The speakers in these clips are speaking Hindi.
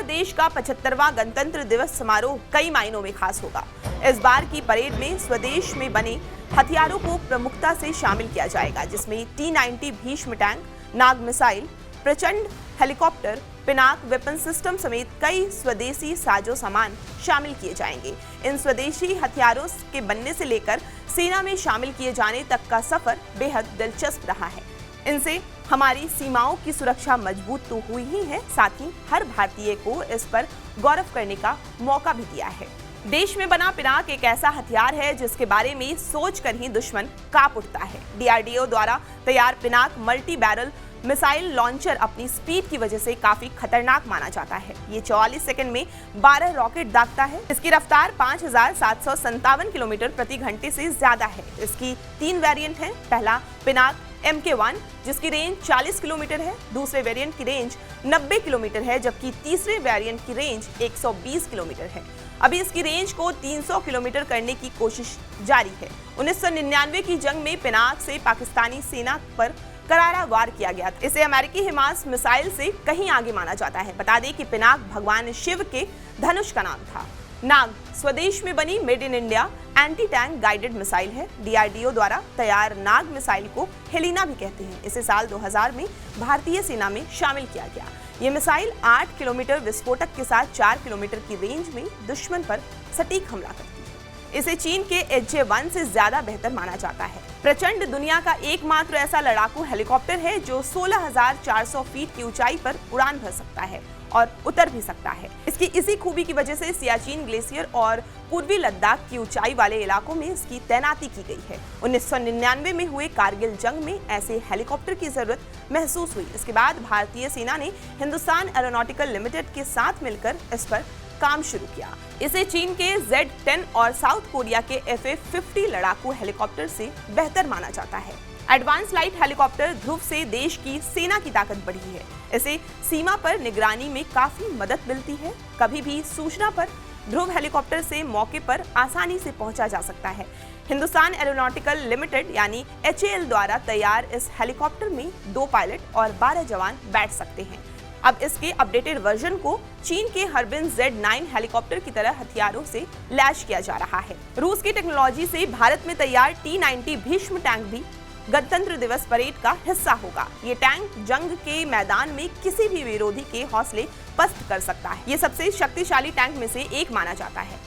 देश का 75वां गणतंत्र दिवस समारोह कई मायनों में खास होगा। इस बार की परेड में स्वदेश में बने हथियारों को प्रमुखता से शामिल किया जाएगा, जिसमें T-90 भीष्म टैंक, नाग मिसाइल, प्रचंड हेलीकॉप्टर, पिनाक वेपन सिस्टम समेत कई स्वदेशी साजो सामान शामिल किए जाएंगे। इन स्वदेशी हथियारों के बनने से लेकर सेना में शामिल किए जाने तक का सफर बेहद दिलचस्प रहा है। इनसे हमारी सीमाओं की सुरक्षा मजबूत तो हुई ही है, साथ ही हर भारतीय को इस पर गौरव करने का मौका भी दिया है। देश में बना पिनाक एक ऐसा हथियार है जिसके बारे में सोचकर ही दुश्मन कांप उठता है। DRDO द्वारा तैयार Pinaka multi barrel missile launcher अपनी स्पीड की वजह से काफी खतरनाक माना जाता है। ये 44 सेकंड में 12 रॉकेट दागता है। इसकी रफ्तार 5757 किलोमीटर प्रति घंटे से ज्यादा है। इसकी 3 वेरिएंट हैं। पहला पिनाक MK1 जिसकी रेंज 40 किलोमीटर है, दूसरे वेरिएंट की रेंज 90 किलोमीटर है, जबकि तीसरे वेरिएंट की रेंज 120 किलोमीटर है। अभी इसकी रेंज को 300 किलोमीटर करने की कोशिश जारी है। 1999 की जंग में पिनाक से पाकिस्तानी सेना पर करारा वार किया गया था। इसे अमेरिकी हिमास मिसाइल से कहीं आगे माना जाता है। बता दें कि पिनाक भगवान शिव के धनुष का नाम था। नाग स्वदेश में बनी made in India anti tank guided missile है। DRDO द्वारा तैयार नाग मिसाइल को हेलिना भी कहते हैं। इसे साल 2000 में भारतीय सेना में शामिल किया गया। ये मिसाइल 8 किलोमीटर विस्फोटक के साथ 4 किलोमीटर की रेंज में दुश्मन पर सटीक हमला करती है। इसे चीन के HJ-1 से ज्यादा बेहतर माना जाता है। प्रचंड दुनिया का एकमात्र ऐसा लड़ाकू हेलीकॉप्टर है जो 16,400 फीट की ऊंचाई पर उड़ान भर सकता है और उतर भी सकता है। इसकी इसी खूबी की वजह से सियाचिन ग्लेशियर और पूर्वी लद्दाख की ऊंचाई वाले इलाकों में इसकी तैनाती की गई है। 1999 में हुए कारगिल जंग में ऐसे हेलीकॉप्टर की जरूरत महसूस हुई। इसके बाद भारतीय सेना ने हिंदुस्तान एरोनॉटिकल लिमिटेड के साथ मिलकर इस पर काम शुरू किया। इसे चीन के Z-10 और साउथ कोरिया के FA-50 लड़ाकू हेलीकॉप्टर से बेहतर माना जाता है। एडवांस लाइट हेलीकॉप्टर ध्रुव से देश की सेना की ताकत बढ़ी है। इसे सीमा पर निगरानी में काफी मदद मिलती है। कभी भी सूचना पर ध्रुव हेलीकॉप्टर से मौके पर आसानी से पहुंचा जा सकता है। हिंदुस्तान एरोनॉटिकल लिमिटेड यानी HAL द्वारा तैयार इस हेलीकॉप्टर में 2 पायलट और 12 जवान बैठ सकते हैं। अब इसके अपडेटेड वर्जन को चीन के हर्बिन Z-9 हेलीकॉप्टर की तरह हथियारों से लैश किया जा रहा है। रूस की टेक्नोलॉजी से भारत में तैयार T-90 भीष्म टैंक भी गणतंत्र दिवस परेड का हिस्सा होगा। ये टैंक जंग के मैदान में किसी भी विरोधी के हौसले पस्त कर सकता है। ये सबसे शक्तिशाली टैंक में से एक माना जाता है।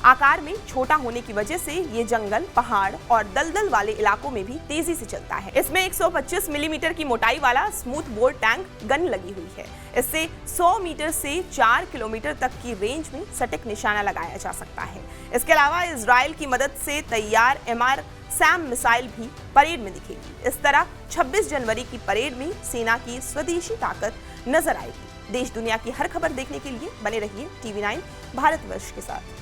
आकार में छोटा होने की वजह से ये जंगल, पहाड़ और दलदल वाले इलाकों में भी तेजी से चलता है। इसमें 125 मिलीमीटर की मोटाई वाला स्मूथ बोर टैंक गन लगी हुई है। इससे 100 मीटर से 4 किलोमीटर तक की रेंज में सटीक निशाना लगाया जा सकता है। इसके अलावा इजराइल की मदद से तैयार MR-SAM मिसाइल भी परेड में दिखेगी। इस तरह 26 जनवरी की परेड में सेना की स्वदेशी ताकत नजर आएगी। देश दुनिया की हर खबर देखने के लिए बने रहिए TV9 भारतवर्ष के साथ।